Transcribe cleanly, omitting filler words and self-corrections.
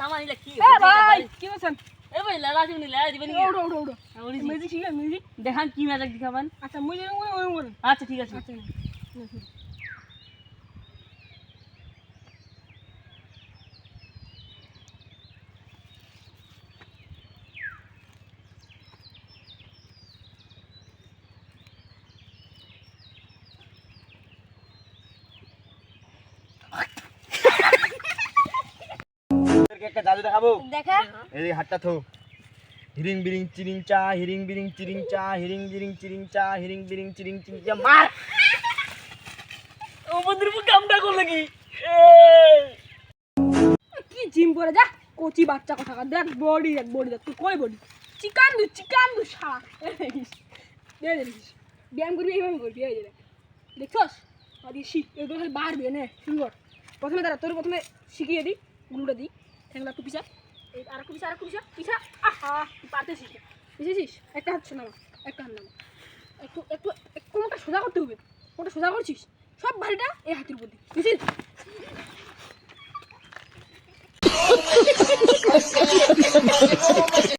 থামা নিলে কি এ ভাই কি বলছেন এ ভাই লাগা দিবনি লাগা দিবেন ওড়ো ওড়ো ওড়ো মিউজিক শিখে মিউজিক দেখান কি ম্যাজিক দেখাবেন আচ্ছা মুই যেরকম করি ওরকম করেন আচ্ছা ঠিক আছে আচ্ছা একটা জাদু দেখাবো দেখা এই হাতটা থো হিরিং বিরিং চিরিং চা হিরিং বিরিং চিরিং চা হিরিং বিরিং চিরিং চা হিরিং বিরিং চিরিং চিরিং চা মার ও বন্ধুর মুখ কামটা করলো কি কি জিম করে যা কোচি বাচ্চা কথা দেখ বডি দেখ তুই কই বডি চিকান দু শালা দেখিস ব্যায়াম করবি এইভাবে করবি এই দেখ দেখছস আদি শিখ এগুলো খালি বাড়বে না শুরু কর প্রথমে দাঁড়া তোর প্রথমে শিখিয়ে দিই গুলুটা দিই ঠ্যাংলা একটু পিছা এই আর একটু পিছা আহা তুই পারতেছিস না বুঝেছিস একটা হাত শোনাবো একটা হাত নামা একটু একটু একটু মোটা সোজা করতে হবে মোটা সোজা করছিস সব ভারীটা এই হাতের উপর দিই বুঝছিস